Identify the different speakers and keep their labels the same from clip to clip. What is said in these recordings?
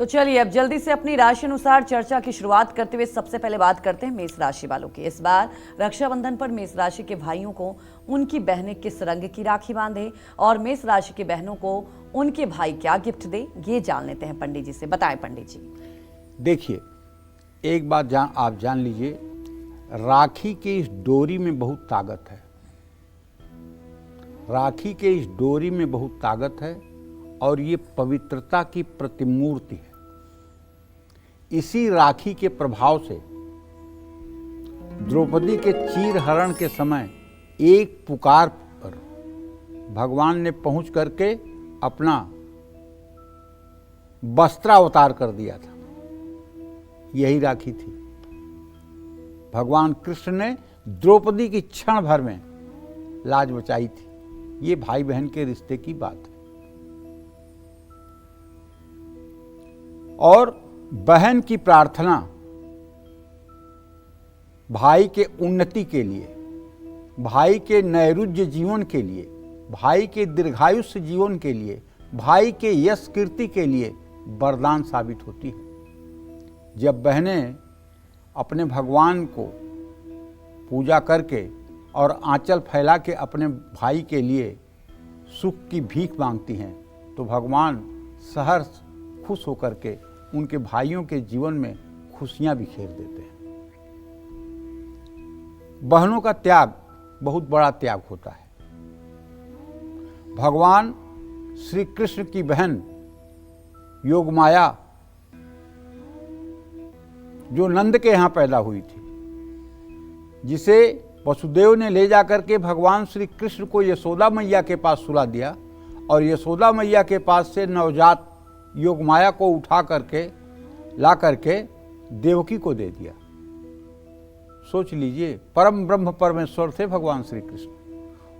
Speaker 1: तो चलिए अब जल्दी से अपनी राशि अनुसार चर्चा की शुरुआत करते हुए सबसे पहले बात करते हैं मेष राशि वालों की। इस बार रक्षाबंधन पर मेष राशि के भाइयों को उनकी बहनें किस रंग की राखी बांधे और मेष राशि की बहनों को उनके भाई क्या गिफ्ट दे, ये जान लेते हैं पंडित जी से। बताएं पंडित जी।
Speaker 2: देखिए, एक बात आप जान लीजिए, राखी के इस डोरी में बहुत ताकत है। राखी के इस डोरी में बहुत ताकत है और ये पवित्रता की प्रतिमूर्ति है। इसी राखी के प्रभाव से द्रौपदी के चीर हरण के समय एक पुकार पर भगवान ने पहुंच करके अपना वस्त्रावतार कर दिया था। यही राखी थी। भगवान कृष्ण ने द्रौपदी की क्षण भर में लाज बचाई थी। ये भाई बहन के रिश्ते की बात है। और बहन की प्रार्थना भाई के उन्नति के लिए, भाई के नैरुज्य जीवन के लिए, भाई के दीर्घायुष्य जीवन के लिए, भाई के यश कीर्ति के लिए वरदान साबित होती है। जब बहनें अपने भगवान को पूजा करके और आंचल फैला के अपने भाई के लिए सुख की भीख मांगती हैं तो भगवान सहर्ष खुश होकर के उनके भाइयों के जीवन में खुशियां बिखेर देते हैं। बहनों का त्याग बहुत बड़ा त्याग होता है। भगवान श्री कृष्ण की बहन योगमाया जो नंद के यहाँ पैदा हुई थी, जिसे वसुदेव ने ले जाकर के भगवान श्री कृष्ण को यशोदा मैया के पास सुला दिया और यशोदा मैया के पास से नवजात योगमाया को उठा करके ला करके देवकी को दे दिया। सोच लीजिए, परम ब्रह्म परमेश्वर थे भगवान श्री कृष्ण।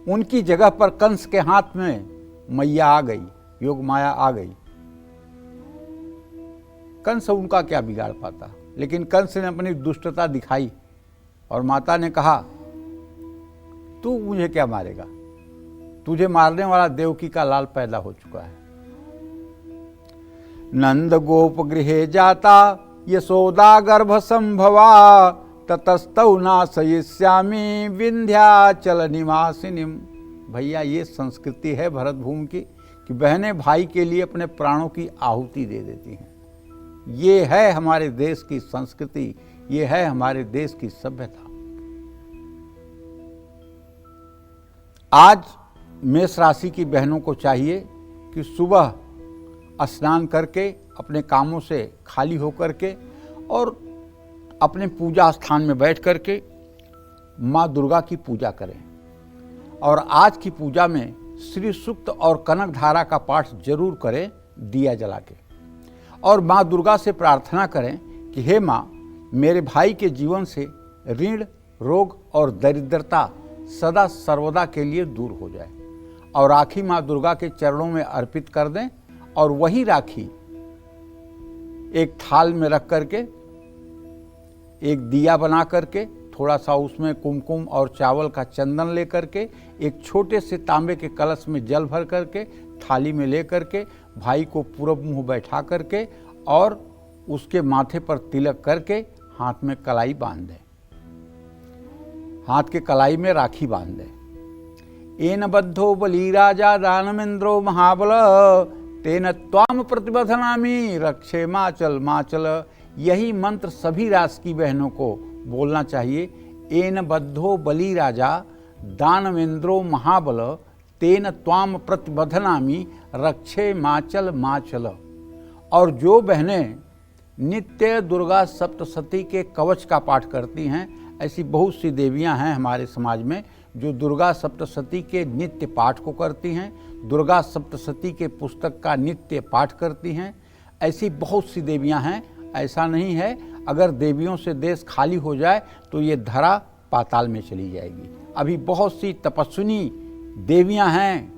Speaker 2: उनकी जगह पर कंस के हाथ में मैया आ गई, योगमाया आ गई। कंस उनका क्या बिगाड़ पाता, लेकिन कंस ने अपनी दुष्टता दिखाई और माता ने कहा, तू मुझे क्या मारेगा, तुझे मारने वाला देवकी का लाल पैदा हो चुका है। नंद गोप गृहे जाता यशोदा गर्भ संभवा ततस्तौ नाशयिष्यामि विंध्याचल निवासिनीम। भैया, ये संस्कृति है भरत भूमि की कि बहनें भाई के लिए अपने प्राणों की आहुति दे देती हैं। ये है हमारे देश की संस्कृति, ये है हमारे देश की सभ्यता। आज मेष राशि की बहनों को चाहिए कि सुबह स्नान करके अपने कामों से खाली होकर के और अपने पूजा स्थान में बैठ करके माँ दुर्गा की पूजा करें। और आज की पूजा में श्री सूक्त और कनक धारा का पाठ जरूर करें दिया जला के। और माँ दुर्गा से प्रार्थना करें कि हे माँ, मेरे भाई के जीवन से ऋण, रोग और दरिद्रता सदा सर्वदा के लिए दूर हो जाए। और राखी माँ दुर्गा के चरणों में अर्पित कर दें और वही राखी एक थाल में रख करके एक दिया बना करके थोड़ा सा उसमें कुमकुम और चावल का चंदन ले करके एक छोटे से तांबे के कलश में जल भर करके थाली में ले करके भाई को पूरब मुंह बैठा करके और उसके माथे पर तिलक करके हाथ में कलाई बांध दें। हाथ के कलाई में राखी बांध दें। एन बद्धो बली राजा दानवेंद्रो महाबल तेन त्वाम प्रतिबधनामि रक्षे माचल माचल। यही मंत्र सभी राशि की बहनों को बोलना चाहिए। एन बद्धो बली राजा दानवेंद्रो महाबल तेन त्वाम प्रतिबधनामि रक्षे माचल माचल। और जो बहनें नित्य दुर्गा सप्तशती के कवच का पाठ करती हैं, ऐसी बहुत सी देवियां हैं हमारे समाज में जो दुर्गा सप्तशती के नित्य पाठ को करती हैं, दुर्गा सप्तशती के पुस्तक का नित्य पाठ करती हैं। ऐसी बहुत सी देवियां हैं। ऐसा नहीं है अगर देवियों से देश खाली हो जाए तो ये धरा पाताल में चली जाएगी। अभी बहुत सी तपस्विनी देवियां हैं,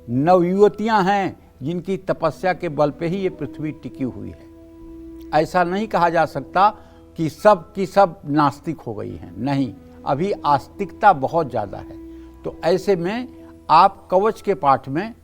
Speaker 2: नवयुवतियां हैं जिनकी तपस्या के बल पे ही ये पृथ्वी टिकी हुई है। ऐसा नहीं कहा जा सकता कि सब की सब नास्तिक हो गई हैं, नहीं, अभी आस्तिकता बहुत ज़्यादा है। तो ऐसे में आप कवच के पाठ में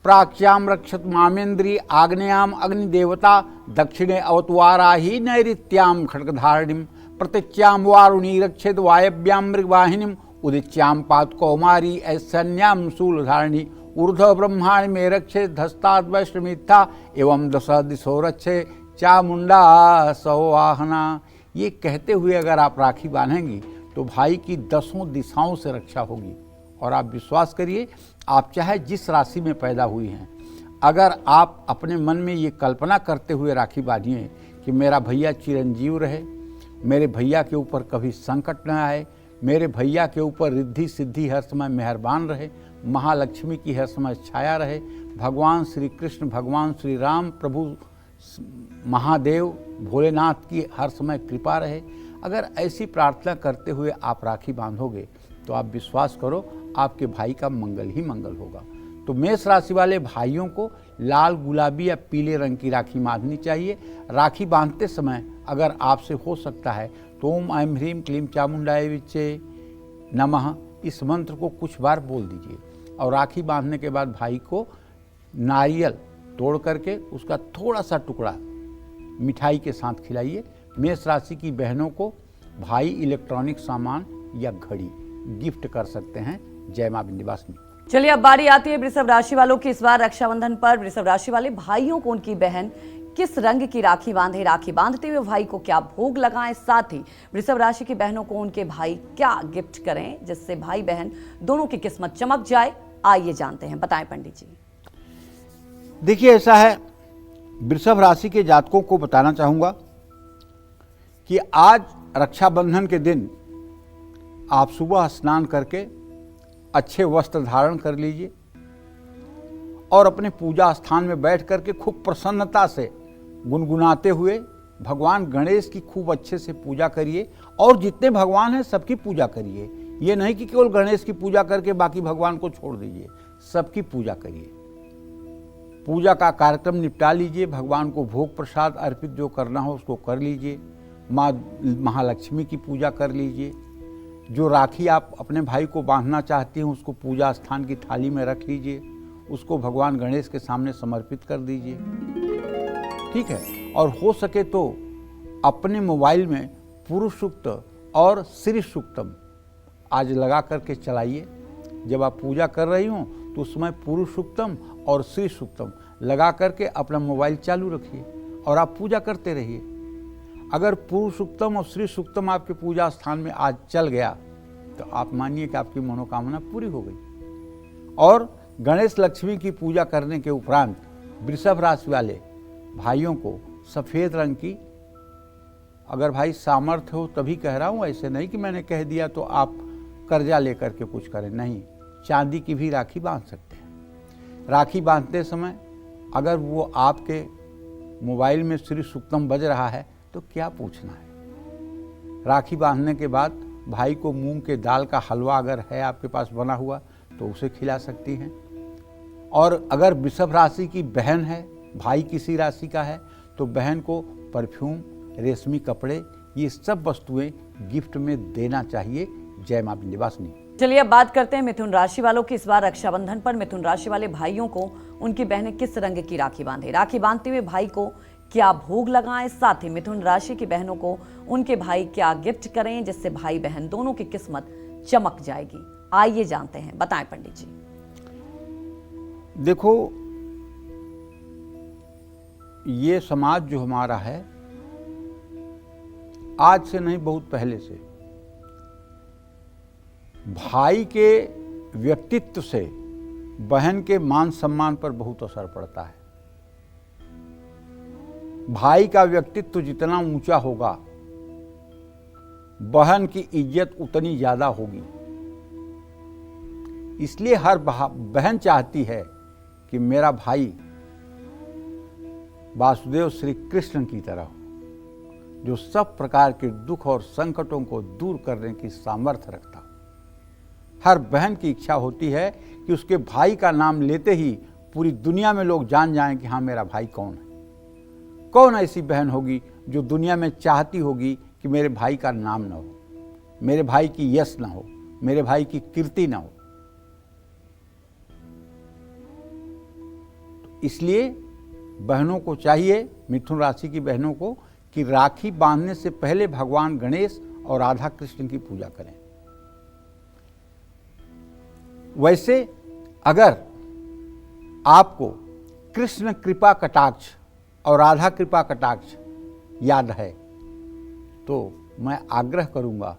Speaker 2: प्राच्याम रक्षत मामेन्द्री आग्नेयाम अग्निदेवता दक्षिणे अवतवारा ही नैऋत्याम खड्गधारणिम प्रतीच्याम वारुणी रक्षेद वायव्याम मृगवाहिनीम उदिच्याम पात कौमारी ऐसन्याम शूलधारिणी ऊर्ध ब्रह्मांड में रक्षे धस्ताद वैश्रमिथा एवं दश दिशो रक्षे चामुंडा सौवाहना। ये कहते हुए अगर आप राखी बांधेंगी तो भाई की 10 दिशाओं से रक्षा होगी। और आप विश्वास करिए, आप चाहे जिस राशि में पैदा हुई हैं, अगर आप अपने मन में ये कल्पना करते हुए राखी बांधिए कि मेरा भैया चिरंजीव रहे, मेरे भैया के ऊपर कभी संकट न आए, मेरे भैया के ऊपर रिद्धि सिद्धि हर समय मेहरबान रहे, महालक्ष्मी की हर समय छाया रहे, भगवान श्री कृष्ण, भगवान श्री राम, प्रभु महादेव भोलेनाथ की हर समय कृपा रहे, अगर ऐसी प्रार्थना करते हुए आप राखी बांधोगे तो आप विश्वास करो आपके भाई का मंगल ही मंगल होगा। तो मेष राशि वाले भाइयों को लाल, गुलाबी या पीले रंग की राखी बांधनी चाहिए। राखी बांधते समय अगर आपसे हो सकता है तो ओम ऐं ह्रीं क्लीं चामुंडाय विच्चे नमः इस मंत्र को कुछ बार बोल दीजिए। और राखी बांधने के बाद भाई को नारियल तोड़ करके उसका थोड़ा सा टुकड़ा मिठाई के साथ खिलाइए। मेष राशि की बहनों को भाई इलेक्ट्रॉनिक सामान या घड़ी गिफ्ट कर सकते हैं। जय मां विंध्यवासिनी।
Speaker 1: चलिए अब बारी आती है वृषभ राशि वालों की। इस बार रक्षाबंधन पर वृषभ राशि वाले भाइयों को उनकी बहन किस रंग की राखी बांधे, राखी बांधते हुए भाई को क्या भोग लगाएं, साथ ही वृषभ राशि की बहनों को उनके भाई क्या गिफ्ट करें जिससे भाई बहन दोनों की किस्मत चमक जाए, आइए जानते हैं। बताएं पंडित जी।
Speaker 2: देखिए, ऐसा है, वृषभ राशि के जातकों को बताना चाहूंगा कि आज रक्षाबंधन के दिन आप सुबह स्नान करके अच्छे वस्त्र धारण कर लीजिए और अपने पूजा स्थान में बैठ करके खूब प्रसन्नता से गुनगुनाते हुए भगवान गणेश की खूब अच्छे से पूजा करिए। और जितने भगवान हैं सबकी पूजा करिए। ये नहीं कि केवल गणेश की पूजा करके बाकी भगवान को छोड़ दीजिए, सबकी पूजा करिए। पूजा का कार्यक्रम निपटा लीजिए, भगवान को भोग प्रसाद अर्पित जो करना हो उसको कर लीजिए, माँ महालक्ष्मी की पूजा कर लीजिए। जो राखी आप अपने भाई को बांधना चाहती हैं उसको पूजा स्थान की थाली में रख लीजिए, उसको भगवान गणेश के सामने समर्पित कर दीजिए, ठीक है। और हो सके तो अपने मोबाइल में पुरुष सूक्त और श्री सूक्तम आज लगा करके चलाइए। जब आप पूजा कर रही हो तो उसमें पुरुष सूक्तम और श्री सूक्तम लगा करके अपना मोबाइल चालू रखिए और आप पूजा करते रहिए। अगर पुरुष सूक्तम और श्री सूक्तम आपके पूजा स्थान में आज चल गया तो आप मानिए कि आपकी मनोकामना पूरी हो गई। और गणेश लक्ष्मी की पूजा करने के उपरांत वृषभ राशि वाले भाइयों को सफ़ेद रंग की, अगर भाई सामर्थ्य हो तभी कह रहा हूँ, ऐसे नहीं कि मैंने कह दिया तो आप कर्जा लेकर के कुछ करें, नहीं, चांदी की भी राखी बांध सकते हैं। राखी बांधते समय अगर वो आपके मोबाइल में श्री सूक्तम बज रहा है तो क्या पूछना है। राखी बांधने के बाद भाई को मूंग के दाल का हलवा अगर है आपके पास बना हुआ तो उसे खिला सकती हैं। और अगर वृषभ राशि की बहन है, भाई किसी राशि का है, तो बहन को परफ्यूम, रेशमी कपड़े, ये सब वस्तुएं गिफ्ट में देना चाहिए। जय मां विंध्यवासिनी।
Speaker 1: चलिए अब बात करते हैं मिथुन राशि वालों की। इस बार रक्षाबंधन पर मिथुन राशि वाले भाइयों को उनकी बहनें किस रंग की राखी बांधे, राखी बांधते हुए भाई को क्या भोग लगाएं, साथ ही मिथुन राशि की बहनों को उनके भाई क्या गिफ्ट करें जिससे भाई बहन दोनों की किस्मत चमक जाएगी, आइए जानते हैं। बताएं पंडित जी।
Speaker 2: देखो, ये समाज जो हमारा है आज से नहीं बहुत पहले से भाई के व्यक्तित्व से बहन के मान सम्मान पर बहुत असर पड़ता है। भाई का व्यक्तित्व जितना ऊंचा होगा बहन की इज्जत उतनी ज्यादा होगी। इसलिए हर बहन चाहती है कि मेरा भाई वासुदेव श्री कृष्ण की तरह हो, जो सब प्रकार के दुख और संकटों को दूर करने की सामर्थ्य रखता। हर बहन की इच्छा होती है कि उसके भाई का नाम लेते ही पूरी दुनिया में लोग जान जाएं कि हाँ, मेरा भाई कौन है। कौन ऐसी बहन होगी जो दुनिया में चाहती होगी कि मेरे भाई का नाम ना हो, मेरे भाई की यश ना हो, मेरे भाई की कीर्ति ना हो। इसलिए बहनों को चाहिए, मिथुन राशि की बहनों को, कि राखी बांधने से पहले भगवान गणेश और राधा कृष्ण की पूजा करें। वैसे अगर आपको कृष्ण कृपा कटाक्ष और राधा कृपा कटाक्ष याद है तो मैं आग्रह करूंगा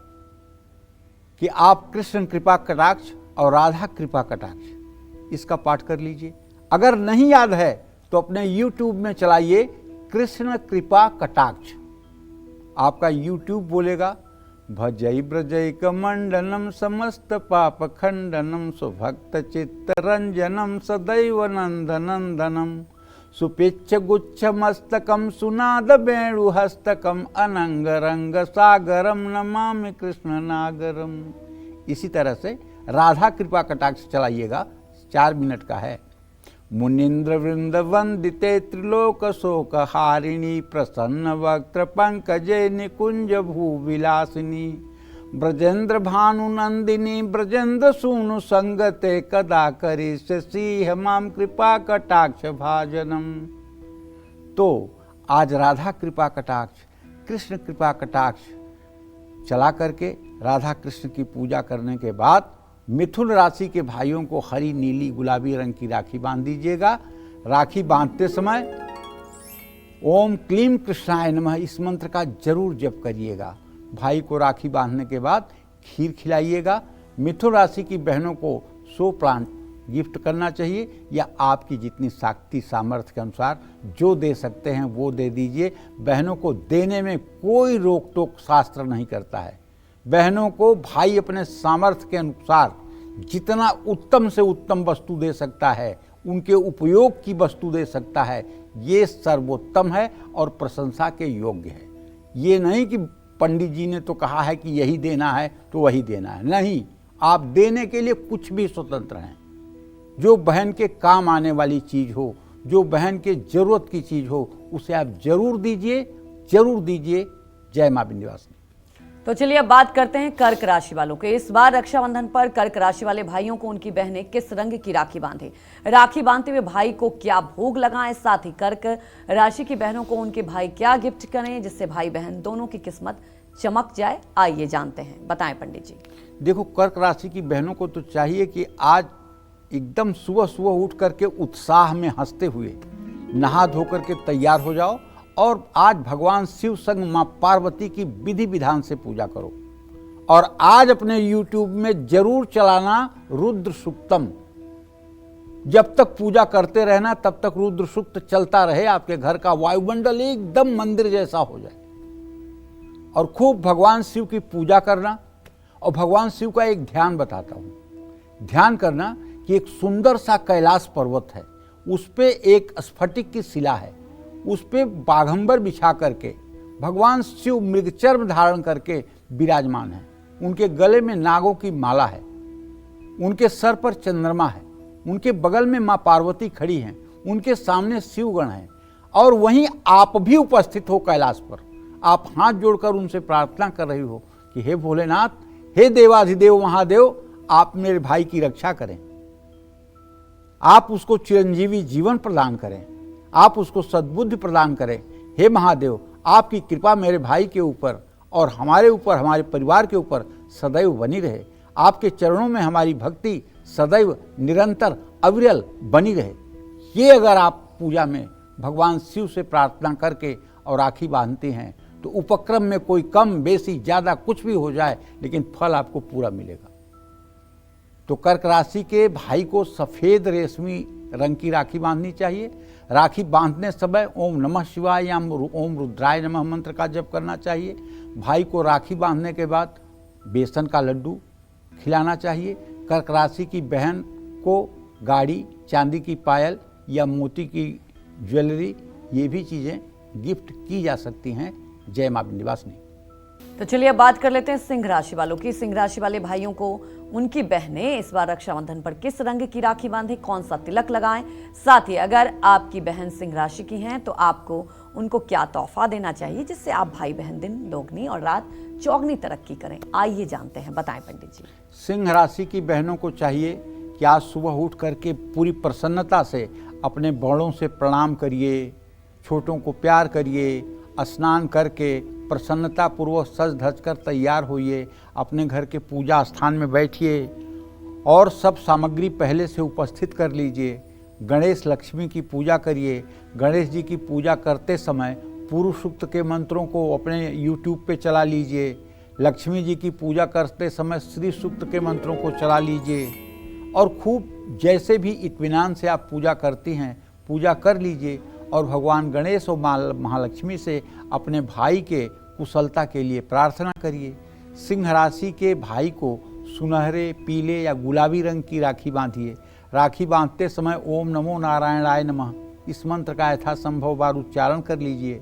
Speaker 2: कि आप कृष्ण कृपा कटाक्ष और राधा कृपा कटाक्ष इसका पाठ कर लीजिए। अगर नहीं याद है तो अपने YouTube में चलाइए कृष्ण कृपा कटाक्ष। आपका YouTube बोलेगा भजई ब्रजैक मंडनम समस्त पाप खंडनम सुभक्त चित्त रंजनम सदैव नंदनंदनम सुपिच्छ गुच्छ मस्तकम सुनाद वेणु हस्तकम अनंग रंग सागरम नमामि कृष्ण नागरम। इसी तरह से राधा कृपा कटाक्ष चलाइएगा, 4 मिनट का है। मुनीन्द्र वृंद वंदिते त्रिलोक शोक हारिणी प्रसन्न वक्त्र पंकजे निकुंज भू विलासिनी ब्रजेंद्र भानु नंदिनी ब्रजेंद्र सूनु संगते कदा करिष्य सिंह माम कृपा कटाक्ष भाजनम। तो आज राधा कृपा कटाक्ष, कृष्ण कृपा कटाक्ष चला करके राधा कृष्ण की पूजा करने के बाद मिथुन राशि के भाइयों को हरी नीली गुलाबी रंग की राखी बांध दीजिएगा। राखी बांधते समय ओम क्लीम कृष्णाय नमः इस मंत्र का जरूर जप करिएगा। भाई को राखी बांधने के बाद खीर खिलाइएगा। मिथुन राशि की बहनों को 100 प्लांट गिफ्ट करना चाहिए, या आपकी जितनी शक्ति सामर्थ्य के अनुसार जो दे सकते हैं वो दे दीजिए। बहनों को देने में कोई रोक टोक शास्त्र नहीं करता है। बहनों को भाई अपने सामर्थ्य के अनुसार जितना उत्तम से उत्तम वस्तु दे सकता है, उनके उपयोग की वस्तु दे सकता है, ये सर्वोत्तम है और प्रशंसा के योग्य है। ये नहीं कि पंडित जी ने तो कहा है कि यही देना है तो वही देना है, नहीं, आप देने के लिए कुछ भी स्वतंत्र हैं। जो बहन के काम आने वाली चीज़ हो, जो बहन के जरूरत की चीज़ हो, उसे आप जरूर दीजिए, जरूर दीजिए। जय मां विंध्यवासिनी।
Speaker 1: तो चलिए अब बात करते हैं कर्क राशि वालों के। इस बार रक्षाबंधन पर कर्क राशि वाले भाइयों को उनकी बहनें किस रंग की राखी बांधे, राखी बांधते हुए भाई को क्या भोग लगाएं, साथ ही कर्क राशि की बहनों को उनके भाई क्या गिफ्ट करें जिससे भाई बहन दोनों की किस्मत चमक जाए, आइए जानते हैं। बताएं पंडित जी।
Speaker 2: देखो, कर्क राशि की बहनों को तो चाहिए कि आज एकदम सुबह सुबह उठ करके उत्साह में हंसते हुए नहा धो करके तैयार हो जाओ और आज भगवान शिव संग मां पार्वती की विधि विधान से पूजा करो। और आज अपने YouTube में जरूर चलाना रुद्र सूक्तम। जब तक पूजा करते रहना तब तक रुद्र सूक्त चलता रहे, आपके घर का वायुमंडल एकदम मंदिर जैसा हो जाए। और खूब भगवान शिव की पूजा करना। और भगवान शिव का एक ध्यान बताता हूं। ध्यान करना कि एक सुंदर सा कैलाश पर्वत है, उस पे एक स्फटिक की शिला है, उस पे बाघंबर बिछा करके भगवान शिव मृगचर्म धारण करके विराजमान है। उनके गले में नागों की माला है, उनके सर पर चंद्रमा है, उनके बगल में मां पार्वती खड़ी हैं, उनके सामने शिवगण हैं और वहीं आप भी उपस्थित हो कैलाश पर। आप हाथ जोड़कर उनसे प्रार्थना कर रही हो कि हे भोलेनाथ, हे देवाधिदेव महादेव, आप मेरे भाई की रक्षा करें, आप उसको चिरंजीवी जीवन प्रदान करें, आप उसको सद्बुद्धि प्रदान करें। हे महादेव, आपकी कृपा मेरे भाई के ऊपर और हमारे ऊपर, हमारे परिवार के ऊपर सदैव बनी रहे। आपके चरणों में हमारी भक्ति सदैव निरंतर अविरल बनी रहे। ये अगर आप पूजा में भगवान शिव से प्रार्थना करके और राखी बांधते हैं तो उपक्रम में कोई कम बेसी ज़्यादा कुछ भी हो जाए, लेकिन फल आपको पूरा मिलेगा। तो कर्क राशि के भाई को सफ़ेद रेशमी रंग की राखी बांधनी चाहिए। राखी बांधने समय ओम नमः शिवाय या ओम रुद्राय नमः मंत्र का जप करना चाहिए। भाई को राखी बांधने के बाद बेसन का लड्डू खिलाना चाहिए। कर्क राशि की बहन को गाड़ी, चांदी की पायल या मोती की ज्वेलरी, ये भी चीज़ें गिफ्ट की जा सकती हैं। जय मां विंध्यवासिनी।
Speaker 1: तो चलिए अब बात कर लेते हैं सिंह राशि वालों की। सिंह राशि वाले भाइयों को उनकी बहनें इस बार रक्षाबंधन पर किस रंग की राखी बांधें, कौन सा तिलक लगाएं, साथ ही अगर आपकी बहन सिंह राशि की हैं तो आपको उनको क्या तोहफा देना चाहिए जिससे आप भाई बहन दिन दोगुनी और रात चौगुनी तरक्की करें, आइए जानते हैं। बताएं पंडित जी।
Speaker 2: सिंह राशि की बहनों को चाहिए कि आज सुबह उठ करके पूरी प्रसन्नता से अपने बड़ों से प्रणाम करिए, छोटों को प्यार करिए, स्नान करके प्रसन्नतापूर्वक सज धज कर तैयार होइए, अपने घर के पूजा स्थान में बैठिए और सब सामग्री पहले से उपस्थित कर लीजिए। गणेश लक्ष्मी की पूजा करिए। गणेश जी की पूजा करते समय पुरुष सूक्त के मंत्रों को अपने YouTube पे चला लीजिए। लक्ष्मी जी की पूजा करते समय श्री सूक्त के मंत्रों को चला लीजिए और खूब जैसे भी इत्मीनान से आप पूजा करती हैं पूजा कर लीजिए और भगवान गणेश और महालक्ष्मी से अपने भाई के कुशलता के लिए प्रार्थना करिए। सिंह राशि के भाई को सुनहरे, पीले या गुलाबी रंग की राखी बांधिए। राखी बांधते समय ओम नमो नारायणाय नमः इस मंत्र का यथासंभव बार उच्चारण कर लीजिए।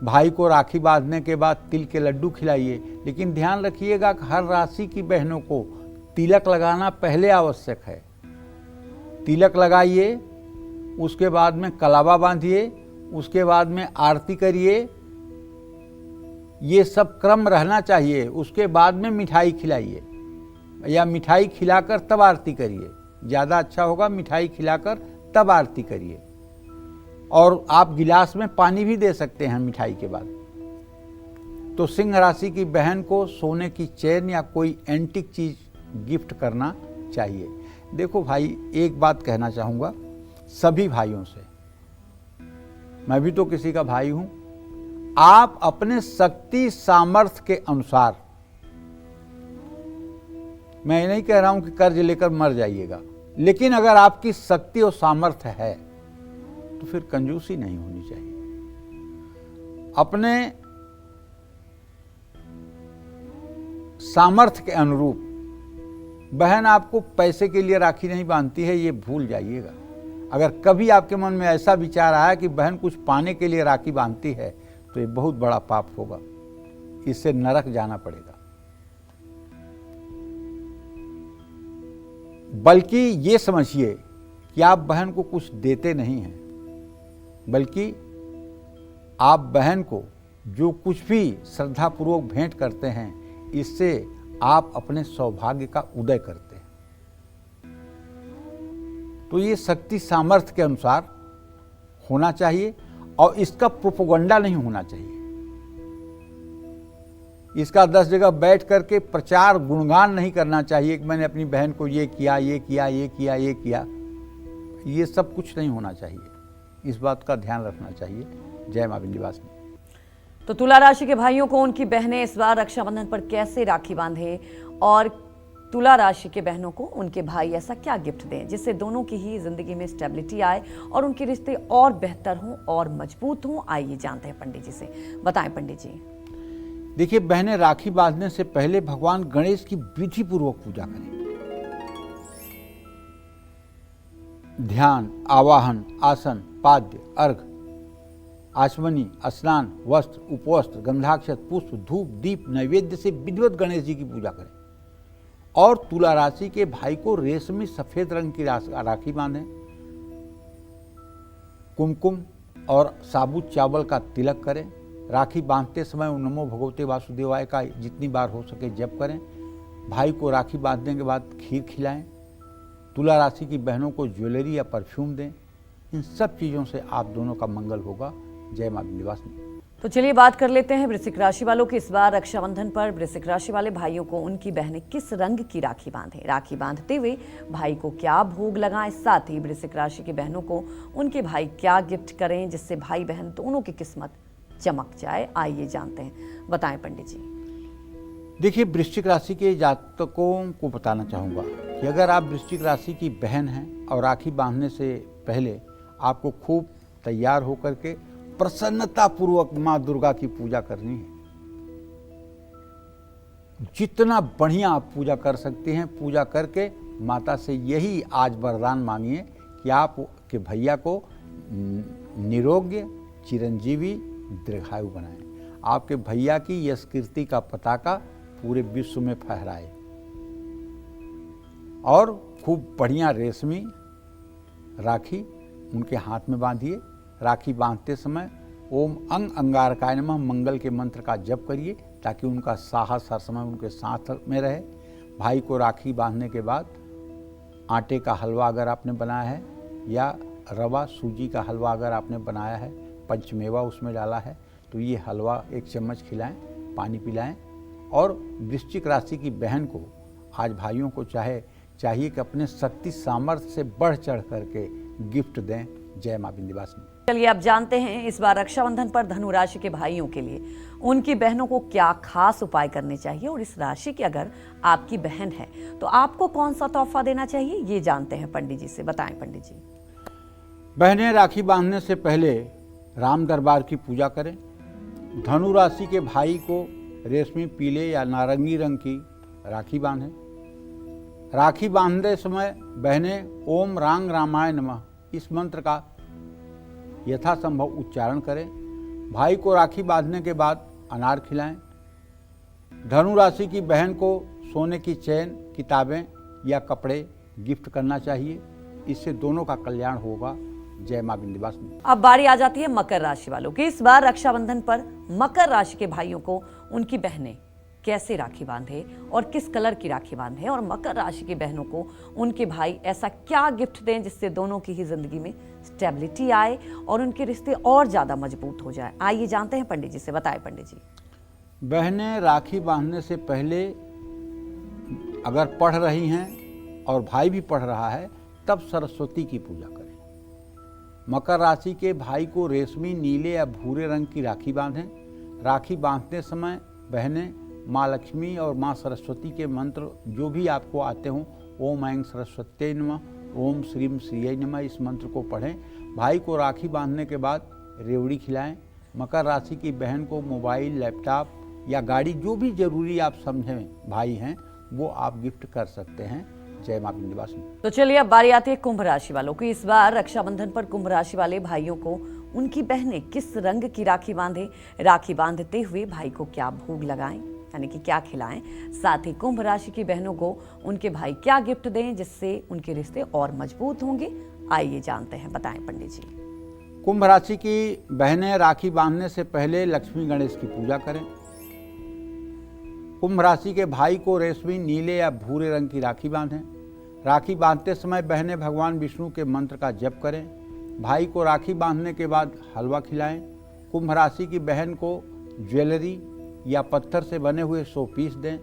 Speaker 2: भाई को राखी बांधने के बाद तिल के लड्डू खिलाइए, लेकिन ध्यान रखिएगा कि हर राशि की बहनों को तिलक लगाना पहले आवश्यक है। तिलक लगाइए, उसके बाद में कलावा बांधिए, उसके बाद में आरती करिए। ये सब क्रम रहना चाहिए। उसके बाद में मिठाई खिलाइए या मिठाई खिलाकर तब आरती करिए। ज़्यादा अच्छा होगा मिठाई खिलाकर तब आरती करिए। और आप गिलास में पानी भी दे सकते हैं मिठाई के बाद। तो सिंह राशि की बहन को सोने की चेन या कोई एंटीक चीज गिफ्ट करना चाहिए। देखो भाई, एक बात कहना चाहूँगा सभी भाइयों से, मैं भी तो किसी का भाई हूँ। आप अपने शक्ति सामर्थ्य के अनुसार, मैं नहीं कह रहा हूं कि कर्ज लेकर मर जाइएगा, लेकिन अगर आपकी शक्ति और सामर्थ्य है तो फिर कंजूसी नहीं होनी चाहिए। अपने सामर्थ्य के अनुरूप बहन आपको पैसे के लिए राखी नहीं बांधती है, ये भूल जाइएगा। अगर कभी आपके मन में ऐसा विचार आया कि बहन कुछ पाने के लिए राखी बांधती है तो ये बहुत बड़ा पाप होगा, इससे नरक जाना पड़ेगा। बल्कि ये समझिए कि आप बहन को कुछ देते नहीं हैं, बल्कि आप बहन को जो कुछ भी श्रद्धापूर्वक भेंट करते हैं, इससे आप अपने सौभाग्य का उदय करते हैं। तो ये शक्ति सामर्थ्य के अनुसार होना चाहिए और इसका प्रोपोगंडा नहीं होना चाहिए। इसका 10 जगह बैठ करके प्रचार गुणगान नहीं करना चाहिए कि मैंने अपनी बहन को ये किया, ये किया, ये किया, ये किया। ये सब कुछ नहीं होना चाहिए। इस बात का ध्यान रखना चाहिए। जय मां विंध्यवासिनी।
Speaker 1: तो तुला राशि के भाइयों को उनकी बहनें इस बार रक्षाबंधन पर कैसे राखी बांधे और तुला राशि के बहनों को उनके भाई ऐसा क्या गिफ्ट दें जिससे दोनों की ही जिंदगी में स्टेबिलिटी आए और उनके रिश्ते और बेहतर हों और मजबूत हों। आइए जानते हैं पंडित जी से। बताएं पंडित जी।
Speaker 2: देखिए, बहनें राखी बांधने से पहले भगवान गणेश की विधि पूर्वक पूजा करें। ध्यान, आवाहन, आसन, पाद्य, अर्घ, आचमनी, स्नान, वस्त्र, उपवस्त्र, गंधाक्षत, पुष्प, धूप, दीप, नैवेद्य से विधिवत गणेश जी की पूजा करें। और तुला राशि के भाई को रेशमी सफेद रंग की राखी बांधें। कुमकुम और साबुत चावल का तिलक करें। राखी बांधते समय नमो भगवते वासुदेवाय का जितनी बार हो सके जप करें। भाई को राखी बांधने के बाद खीर खिलाएं। तुला राशि की बहनों को ज्वेलरी या परफ्यूम दें। इन सब चीज़ों से आप दोनों का मंगल होगा। जय मां विंध्यवासिनी।
Speaker 1: तो चलिए बात कर लेते हैं वृश्चिक राशि वालों की। इस बार रक्षाबंधन पर वृश्चिक राशि वाले भाइयों को उनकी बहनें किस रंग की राखी बांधें, राखी बांधते हुए भाई को क्या भोग लगाएं, साथ ही वृश्चिक राशि की बहनों को उनके भाई क्या गिफ्ट करें जिससे भाई बहन दोनों की किस्मत चमक जाए। आइए जानते हैं। बताएं पंडित जी।
Speaker 2: देखिए, वृश्चिक राशि के जातकों को बताना चाहूँगा कि अगर आप वृश्चिक राशि की बहन हैं और राखी बांधने से पहले आपको खूब तैयार होकर के प्रसन्नतापूर्वक माँ दुर्गा की पूजा करनी है। जितना बढ़िया आप पूजा कर सकते हैं, पूजा करके माता से यही आज वरदान मांगिए कि आप के भैया को निरोग्य, चिरंजीवी, दीर्घायु बनाएं। आपके भैया की यश कीर्ति का पताका पूरे विश्व में फहराए और खूब बढ़िया रेशमी राखी उनके हाथ में बांधिए। राखी बांधते समय ओम अंग अंगारकाय नमः मंगल के मंत्र का जप करिए ताकि उनका साहस हर समय उनके साथ में रहे। भाई को राखी बांधने के बाद आटे का हलवा अगर आपने बनाया है या रवा सूजी का हलवा अगर आपने बनाया है, पंचमेवा उसमें डाला है, तो ये हलवा 1 चम्मच खिलाएं, पानी पिलाएं। और वृश्चिक राशि की बहन को आज भाइयों को चाहिए कि अपने शक्ति सामर्थ्य से बढ़ चढ़ करके गिफ्ट दें। जय मां विंध्यवासिनी।
Speaker 1: चलिए अब जानते हैं इस बार रक्षाबंधन पर धनु राशि के भाइयों के लिए उनकी बहनों को क्या खास उपाय करने चाहिए, और इस राशि की अगर आपकी बहन है तो आपको कौन सा तोहफा देना चाहिए, ये जानते हैं पंडित जी से। बताएं पंडित जी।
Speaker 2: बहनें राखी बांधने से पहले राम दरबार की पूजा करें। धनु राशि के भाई को रेशमी, पीले या नारंगी रंग की राखी बांधें। राखी बांधते समय बहनें ओम रांग रामाय नमः इस मंत्र का यथासंभव उच्चारण करें। भाई को राखी बांधने के बाद अनार खिलाएं। धनु राशि की बहन को सोने की चैन, किताबें या कपड़े गिफ्ट करना चाहिए। इससे दोनों का कल्याण होगा। जय मां विंध्यवासिनी।
Speaker 1: अब बारी आ जाती है मकर राशि वालों की। इस बार रक्षाबंधन पर मकर राशि के भाइयों को उनकी बहनें कैसे राखी बांधे और किस कलर की राखी बांधे, और मकर राशि की बहनों को उनके भाई ऐसा क्या गिफ्ट दें जिससे दोनों की ही जिंदगी में स्टेबिलिटी आए और उनके रिश्ते और ज्यादा मजबूत हो जाए। आइए जानते हैं पंडित जी से। बताएं पंडित जी।
Speaker 2: बहनें राखी बांधने से पहले अगर पढ़ रही हैं और भाई भी पढ़ रहा है तब सरस्वती की पूजा करें। मकर राशि के भाई को रेशमी, नीले या भूरे रंग की राखी बांधें। राखी बांधते समय बहनें माँ लक्ष्मी और माँ सरस्वती के मंत्र जो भी आपको आते हों, ओम ऐं सरस्वत्यै नमः, ओम श्रीम श्रीयै नमः, इस मंत्र को पढ़ें। भाई को राखी बांधने के बाद रेवड़ी खिलाएं। मकर राशि की बहन को मोबाइल, लैपटॉप या गाड़ी, जो भी जरूरी आप समझें भाई हैं, वो आप गिफ्ट कर सकते हैं। जय मां विंध्यवासिनी।
Speaker 1: तो चलिए अब बारी आती है कुंभ राशि वालों की। इस बार रक्षाबंधन पर कुंभ राशि वाले भाइयों को उनकी बहनें किस रंग की राखी बांधे, राखी बांधते हुए भाई को क्या भोग लगाएं, यानी कि क्या खिलाएं। साथ ही कुंभ राशि की बहनों को उनके भाई क्या गिफ्ट दें जिससे उनके रिश्ते और मजबूत होंगे। आइए जानते हैं। बताएं पंडित जी।
Speaker 2: कुंभ राशि की बहनें राखी बांधने से पहले लक्ष्मी गणेश की पूजा करें। कुंभ राशि के भाई को रेशमी, नीले या भूरे रंग की राखी बांधें। राखी बांधते समय बहनें भगवान विष्णु के मंत्र का जप करें। भाई को राखी बांधने के बाद हलवा खिलाएं। कुंभ राशि की बहन को ज्वेलरी या पत्थर से बने हुए 100 पीस दें।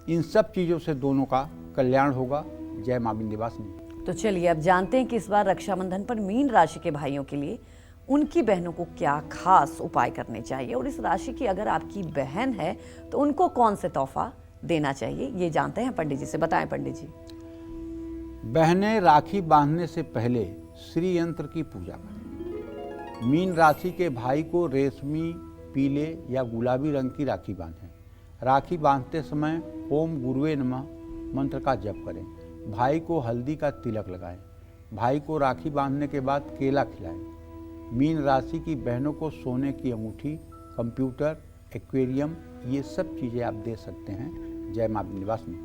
Speaker 2: इन सब चीज़ों से दोनों का कल्याण होगा। जय मां विंध्यवासिनी।
Speaker 1: तो चलिए अब जानते हैं कि इस बार रक्षाबंधन पर मीन राशि के भाइयों के लिए उनकी बहनों को क्या खास उपाय करने चाहिए, और इस राशि की अगर आपकी बहन है तो उनको कौन से तोहफा देना चाहिए, ये जानते हैं पंडित जी से। बताएं पंडित जी।
Speaker 2: बहनें राखी बांधने से पहले श्री यंत्र की पूजा करें। मीन राशि के भाई को रेशमी, पीले या गुलाबी रंग की राखी बांधें। राखी बांधते समय ओम गुरुवे नमः मंत्र का जप करें। भाई को हल्दी का तिलक लगाएं। भाई को राखी बांधने के बाद केला खिलाएं। मीन राशि की बहनों को सोने की अंगूठी, कंप्यूटर, एक्वेरियम, ये सब चीज़ें आप दे सकते हैं। जय मां विंध्यवासिनी।